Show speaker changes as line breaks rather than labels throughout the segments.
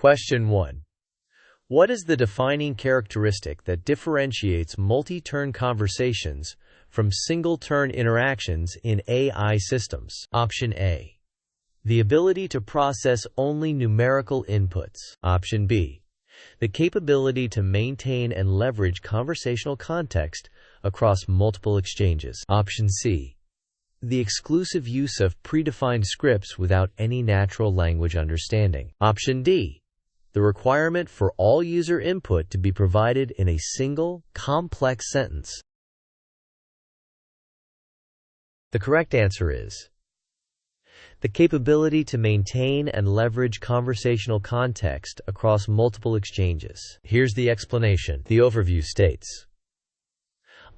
Question 1. What is the defining characteristic that differentiates multi-turn conversations from single-turn interactions in AI systems? Option A. The ability to process only numerical inputs. Option B. The capability to maintain and leverage conversational context across multiple exchanges. Option C. The exclusive use of predefined scripts without any natural language understanding. Option D. The requirement for all user input to be provided in a single, complex sentence. The correct answer is the capability to maintain and leverage conversational context across multiple exchanges. Here's the explanation. The overview states,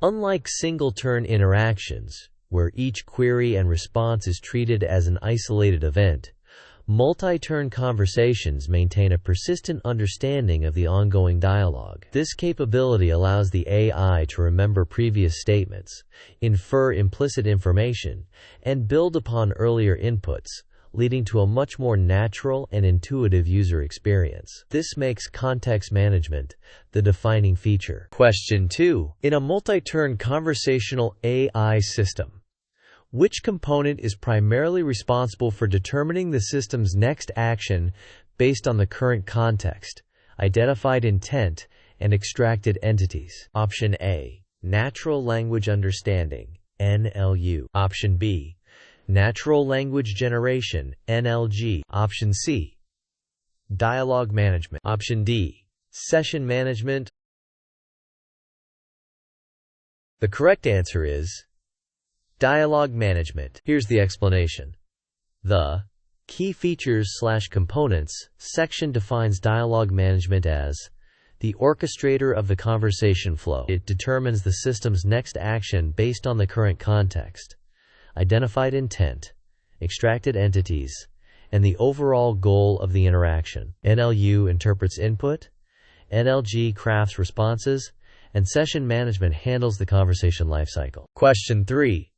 unlike single-turn interactions, where each query and response is treated as an isolated event, multi-turn conversations maintain a persistent understanding of the ongoing dialogue. This capability allows the AI to remember previous statements, infer implicit information, and build upon earlier inputs, leading to a much more natural and intuitive user experience. This makes context management the defining feature. Question 2. In a multi-turn conversational AI system, which component is primarily responsible for determining the system's next action based on the current context, identified intent, and extracted entities? Option A. Natural language understanding, NLU. Option B. Natural language generation, NLG. Option C. Dialogue management. Option D. Session management. The correct answer is dialogue management. Here's the explanation. The Key Features/Components section defines dialogue management as the orchestrator of the conversation flow. It determines the system's next action based on the current context, identified intent, extracted entities, and the overall goal of the interaction. NLU interprets input, NLG crafts responses, and session management handles the conversation lifecycle. Question 3.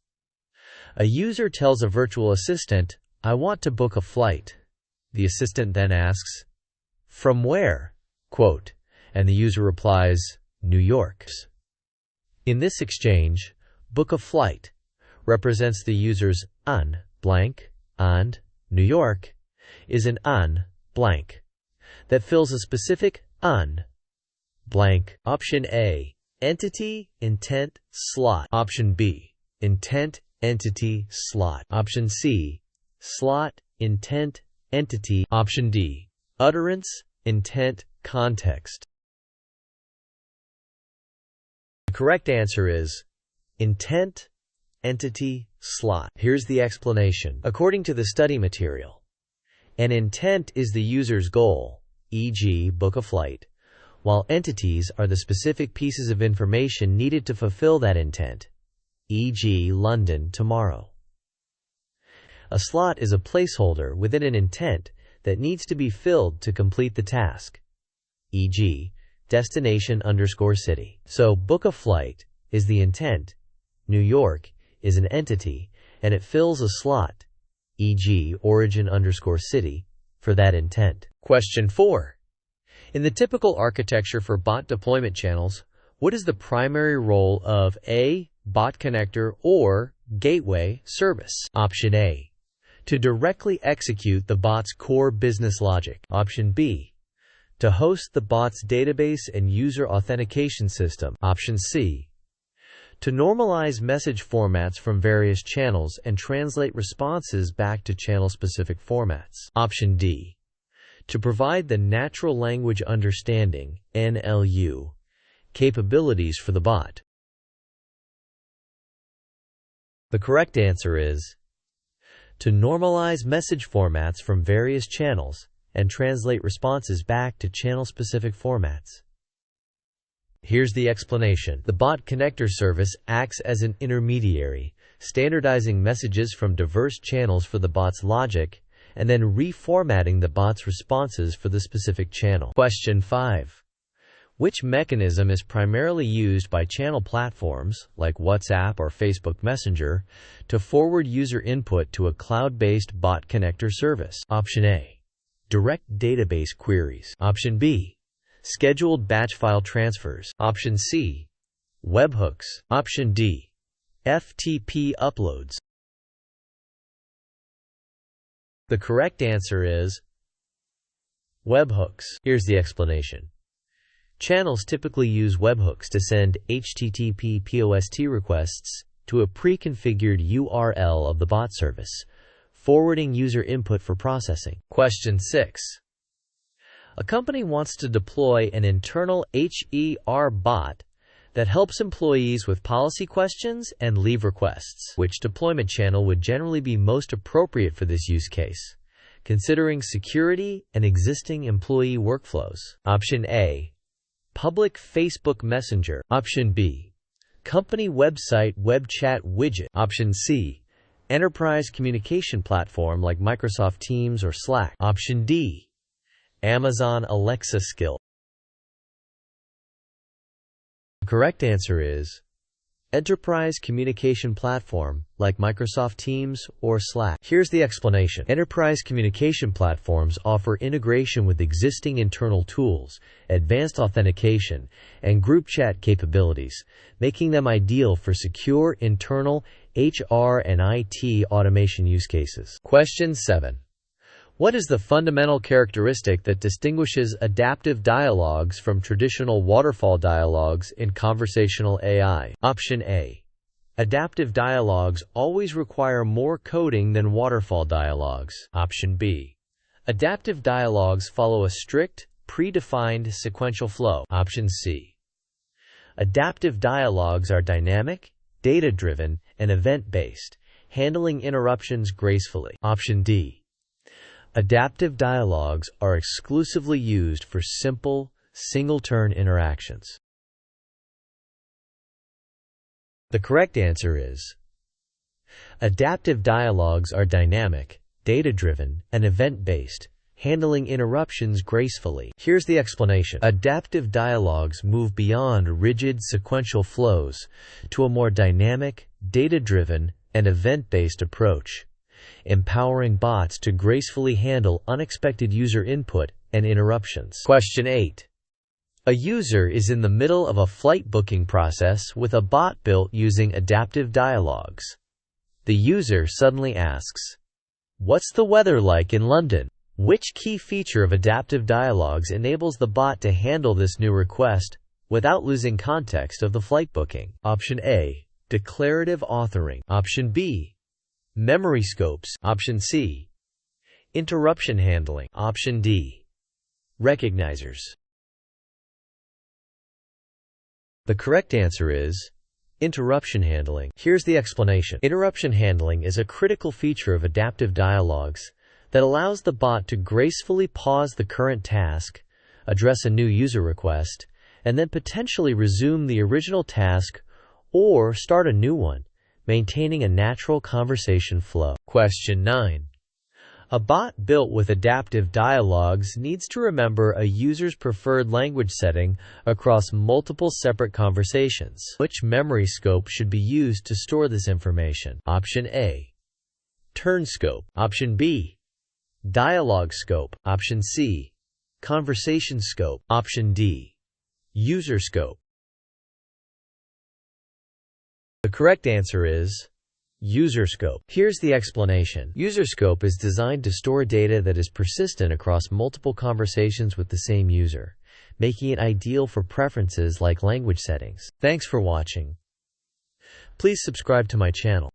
A user tells a virtual assistant, "I want to book a flight." The assistant then asks, "From where?" Quote, and the user replies, "New York." In this exchange, "book a flight" represents the user's "an" blank, and "New York" is an "an" blank that fills a specific "an" blank. Option A. Entity, intent, slot. Option B. Intent, entity, slot. Option C. Slot, intent, entity. Option D. Utterance, intent, context. The correct answer is intent, entity, slot. Here's the explanation. According to the study material, an intent is the user's goal, e.g., book a flight, while entities are the specific pieces of information needed to fulfill that intent, e.g., London tomorrow. A slot is a placeholder within an intent that needs to be filled to complete the task, e.g., destination_city. So, book a flight is the intent, New York is an entity, and it fills a slot, e.g., origin_city, for that intent. Question 4. In the typical architecture for bot deployment channels, what is the primary role of a bot connector or gateway service? Option A. To directly execute the bot's core business logic. Option B. To host the bot's database and user authentication system. Option C. To normalize message formats from various channels and translate responses back to channel-specific formats. Option D. To provide the natural language understanding, NLU, capabilities for the bot. The correct answer is to normalize message formats from various channels and translate responses back to channel-specific formats. Here's the explanation. The bot connector service acts as an intermediary, standardizing messages from diverse channels for the bot's logic, and then reformatting the bot's responses for the specific channel. Question 5. Which mechanism is primarily used by channel platforms, like WhatsApp or Facebook Messenger, to forward user input to a cloud-based bot connector service? Option A. Direct database queries. Option B. Scheduled batch file transfers. Option C. Webhooks. Option D. FTP uploads. The correct answer is webhooks. Here's the explanation. Channels typically use webhooks to send HTTP POST requests to a pre-configured URL of the bot service, forwarding user input for processing. Question 6. A company wants to deploy an internal HER bot that helps employees with policy questions and leave requests. Which deployment channel would generally be most appropriate for this use case, considering security and existing employee workflows? Option A. Public Facebook Messenger. Option B. Company website web chat widget. Option C. Enterprise communication platform like Microsoft Teams or Slack. Option D. Amazon Alexa skill. The correct answer is enterprise communication platform like Microsoft Teams or Slack. Here's the explanation. Enterprise communication platforms offer integration with existing internal tools, advanced authentication, and group chat capabilities, making them ideal for secure internal HR and IT automation use cases. Question 7. What is the fundamental characteristic that distinguishes adaptive dialogues from traditional waterfall dialogues in conversational AI? Option A. Adaptive dialogues always require more coding than waterfall dialogues. Option B. Adaptive dialogues follow a strict, predefined sequential flow. Option C. Adaptive dialogues are dynamic, data-driven, and event-based, handling interruptions gracefully. Option D. Adaptive dialogues are exclusively used for simple, single-turn interactions. The correct answer is adaptive dialogues are dynamic, data-driven, and event-based, handling interruptions gracefully. Here's the explanation. Adaptive dialogues move beyond rigid sequential flows to a more dynamic, data-driven, and event-based approach, empowering bots to gracefully handle unexpected user input and interruptions. Question 8. A user is in the middle of a flight booking process with a bot built using adaptive dialogues. The user suddenly asks, "What's the weather like in London?" Which key feature of adaptive dialogues enables the bot to handle this new request without losing context of the flight booking? Option A. Declarative authoring. Option B. Memory scopes. Option C. Interruption handling. Option D. Recognizers. The correct answer is interruption handling. Here's the explanation. Interruption handling is a critical feature of adaptive dialogues that allows the bot to gracefully pause the current task, address a new user request, and then potentially resume the original task or start a new one, maintaining a natural conversation flow. Question 9. A bot built with adaptive dialogues needs to remember a user's preferred language setting across multiple separate conversations. Which memory scope should be used to store this information? Option A. Turn scope. Option B. Dialogue scope. Option C. Conversation scope. Option D. User scope. The correct answer is user scope. Here's the explanation. User scope is designed to store data that is persistent across multiple conversations with the same user, making it ideal for preferences like language settings. Thanks for watching. Please subscribe to my channel.